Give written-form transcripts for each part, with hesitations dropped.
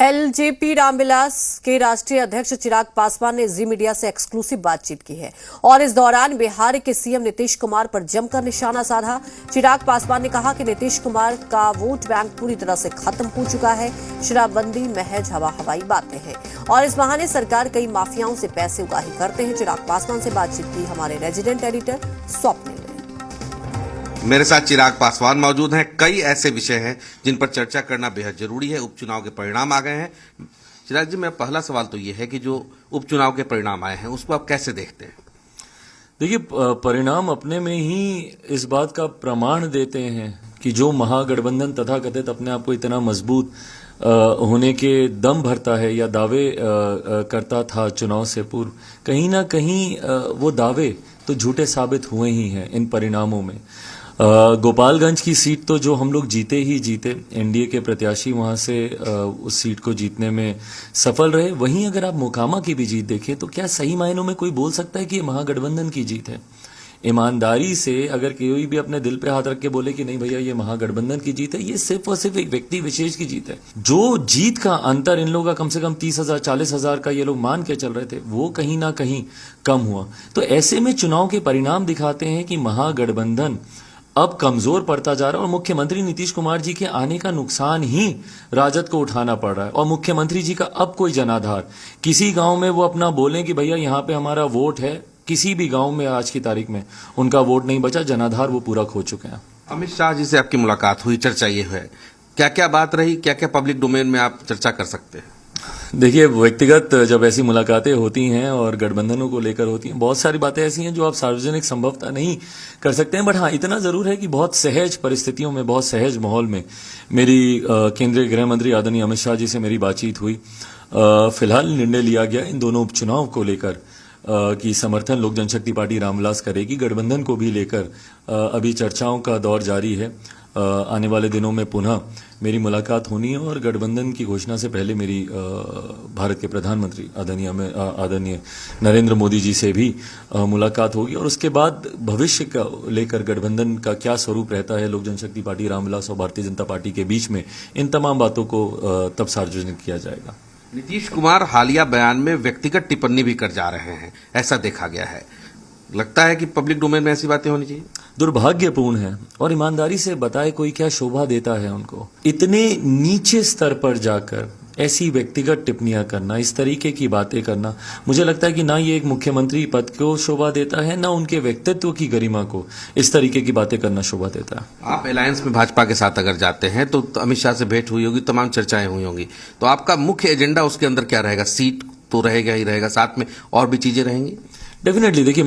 LJP Ramvilas के राष्ट्रीय अध्यक्ष चिराग पासवान ने जी मीडिया से एक्सक्लूसिव बातचीत की है और इस दौरान बिहार के सीएम नीतीश कुमार पर जमकर निशाना साधा। चिराग पासवान ने कहा कि नीतीश कुमार का वोट बैंक पूरी तरह से खत्म हो चुका है, शराबबंदी महज हवाई बातें हैं और इस बहाने सरकार कई माफियाओं से पैसे उगाही करते हैं। चिराग पासवान से बातचीत की हमारे रेजिडेंट एडिटर स्वप्निल। मेरे साथ चिराग पासवान मौजूद हैं। कई ऐसे विषय हैं जिन पर चर्चा करना बेहद जरूरी है। उपचुनाव के परिणाम आ गए हैं। चिराग जी, मेरा पहला सवाल तो ये है कि जो उपचुनाव के परिणाम आए हैं उसको आप कैसे देखते हैं? देखिए, परिणाम अपने में ही इस बात का प्रमाण देते हैं कि जो महागठबंधन तथाकथित अपने आप को इतना मजबूत होने के दम भरता है या दावे करता था चुनाव से पूर्व, कहीं ना कहीं वो दावे तो झूठे साबित हुए ही हैं इन परिणामों में। गोपालगंज की सीट तो जो हम लोग जीते ही जीते, एनडीए के प्रत्याशी वहां से उस सीट को जीतने में सफल रहे। वहीं अगर आप मोकामा की भी जीत देखें तो क्या सही मायनों में कोई बोल सकता है कि ये महागठबंधन की जीत है? ईमानदारी से अगर कोई भी अपने दिल पे हाथ रख के बोले कि नहीं भैया ये महागठबंधन की जीत है, ये सिर्फ और सिर्फ एक व्यक्ति विशेष की जीत है। जो जीत का अंतर इन लोगों का कम से कम 30,000 40,000 का ये लोग मान के चल रहे थे, वो कहीं ना कहीं कम हुआ। तो ऐसे में चुनाव के परिणाम दिखाते हैं कि महागठबंधन अब कमजोर पड़ता जा रहा है और मुख्यमंत्री नीतीश कुमार जी के आने का नुकसान ही राजद को उठाना पड़ रहा है। और मुख्यमंत्री जी का अब कोई जनाधार, किसी गांव में वो अपना बोलें कि भैया यहां पे हमारा वोट है, किसी भी गांव में आज की तारीख में उनका वोट नहीं बचा, जनाधार वो पूरा खो चुके हैं। अमित शाह जी से आपकी मुलाकात हुई, चर्चा ये है, क्या क्या बात रही, क्या क्या पब्लिक डोमेन में आप चर्चा कर सकते हैं? देखिए, व्यक्तिगत जब ऐसी मुलाकातें होती हैं और गठबंधनों को लेकर होती हैं, बहुत सारी बातें ऐसी हैं जो आप सार्वजनिक संभवतः नहीं कर सकते हैं। बट हाँ, इतना जरूर है कि बहुत सहज परिस्थितियों में, बहुत सहज माहौल में मेरी केंद्रीय गृह मंत्री आदरणीय अमित शाह जी से मेरी बातचीत हुई। फिलहाल निर्णय लिया गया इन दोनों उपचुनाव को लेकर कि समर्थन लोक जनशक्ति पार्टी रामविलास करेगी। गठबंधन को भी लेकर अभी चर्चाओं का दौर जारी है। आने वाले दिनों में पुनः मेरी मुलाकात होनी है और गठबंधन की घोषणा से पहले मेरी भारत के प्रधानमंत्री आदरणीय नरेंद्र मोदी जी से भी मुलाकात होगी और उसके बाद भविष्य का लेकर गठबंधन का क्या स्वरूप रहता है लोक जनशक्ति पार्टी रामविलास और भारतीय जनता पार्टी के बीच में, इन तमाम बातों को तब सार्वजनिक किया जाएगा। नीतीश कुमार हालिया बयान में व्यक्तिगत टिप्पणी भी कर जा रहे हैं, ऐसा देखा गया है। लगता है कि पब्लिक डोमेन में ऐसी बातें होनी चाहिए? दुर्भाग्यपूर्ण है और ईमानदारी से बताए कोई क्या शोभा देता है उनको? इतने नीचे स्तर पर जाकर ऐसी व्यक्तिगत टिप्पणियां करना, इस तरीके की बातें करना, मुझे लगता है कि ना ये एक मुख्यमंत्री पद को शोभा देता है, ना उनके व्यक्तित्व की गरिमा को इस तरीके की बातें करना शोभा देता है। आप अलायंस में भाजपा के साथ अगर जाते हैं तो अमित शाह से भेंट हुई होगी, तमाम चर्चाएं हुई होंगी, तो आपका मुख्य एजेंडा उसके अंदर क्या रहेगा? सीट तो रहेगा ही रहेगा, साथ में और भी चीजें रहेंगी? डेफिनेटली। देखिए,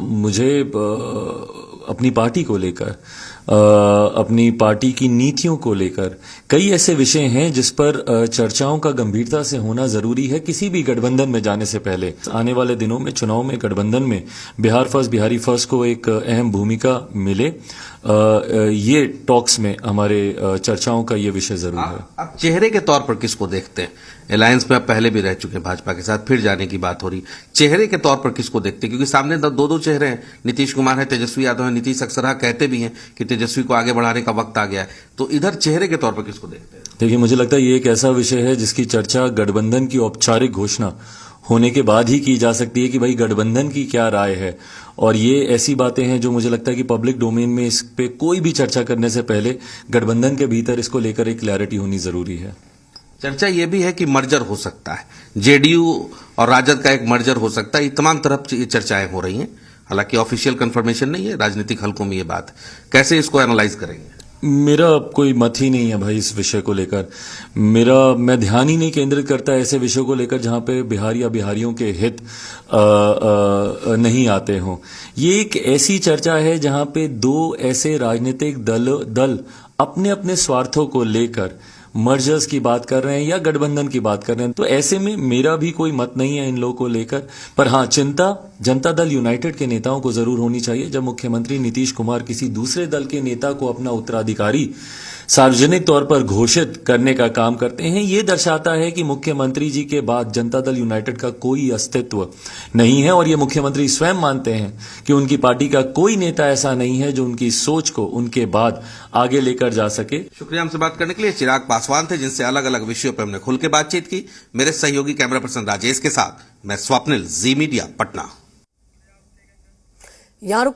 मुझे अपनी पार्टी को लेकर, अपनी पार्टी की नीतियों को लेकर कई ऐसे विषय हैं जिस पर चर्चाओं का गंभीरता से होना जरूरी है किसी भी गठबंधन में जाने से पहले। आने वाले दिनों में चुनाव में गठबंधन में बिहार फर्स्ट, बिहारी फर्स्ट को एक अहम भूमिका मिले, ये टॉक्स में हमारे चर्चाओं का ये विषय जरूर है। आप चेहरे के तौर पर किसको देखते हैं? अलायंस में आप पहले भी रह चुके हैं भाजपा के साथ, फिर जाने की बात हो रही, चेहरे के तौर पर किसको देखते हैं? क्योंकि सामने दो चेहरे हैं, नीतीश कुमार है, तेजस्वी यादव है। नीतीश अक्सर कहते भी हैं कि तेजस्वी को आगे बढ़ाने का वक्त आ गया है, तो इधर चेहरे के तौर पर किसको देखते हैं? देखिए, मुझे लगता है ये एक ऐसा विषय है जिसकी चर्चा गठबंधन की औपचारिक घोषणा होने के बाद ही की जा सकती है कि भाई गठबंधन की क्या राय है। और ये ऐसी बातें हैं जो मुझे लगता है कि पब्लिक डोमेन में इस पे कोई भी चर्चा करने से पहले गठबंधन के भीतर इसको लेकर एक क्लैरिटी होनी जरूरी है। चर्चा ये भी है कि मर्जर हो सकता है, जेडीयू और राजद का एक मर्जर हो सकता है। ये तमाम तरफ ये चर्चाएं हो रही हैं, हालांकि ऑफिशियल कंफर्मेशन नहीं है, राजनीतिक हलकों में ये बात। कैसे इसको एनालाइज करेंगे? मेरा कोई मत ही नहीं है भाई इस विषय को लेकर। मैं ध्यान ही नहीं केंद्रित करता ऐसे विषयों को लेकर जहां पे बिहार या बिहारियों के हित नहीं आते हों। ये एक ऐसी चर्चा है जहां पे दो ऐसे राजनीतिक दल अपने अपने स्वार्थों को लेकर मर्जर्स की बात कर रहे हैं या गठबंधन की बात कर रहे हैं। तो ऐसे में मेरा भी कोई मत नहीं है इन लोगों को लेकर। पर हाँ, चिंता जनता दल यूनाइटेड के नेताओं को जरूर होनी चाहिए जब मुख्यमंत्री नीतीश कुमार किसी दूसरे दल के नेता को अपना उत्तराधिकारी सार्वजनिक तौर पर घोषित करने का काम करते हैं। ये दर्शाता है कि मुख्यमंत्री जी के बाद जनता दल यूनाइटेड का कोई अस्तित्व नहीं है और ये मुख्यमंत्री स्वयं मानते हैं कि उनकी पार्टी का कोई नेता ऐसा नहीं है जो उनकी सोच को उनके बाद आगे लेकर जा सके। शुक्रिया हमसे बात करने के लिए। चिराग पासवान थे, जिनसे अलग अलग विषयों पर हमने खुल के बातचीत की। मेरे सहयोगी कैमरा पर्सन राजेश के साथ मैं स्वप्निल, जी मीडिया, पटना। यहाँ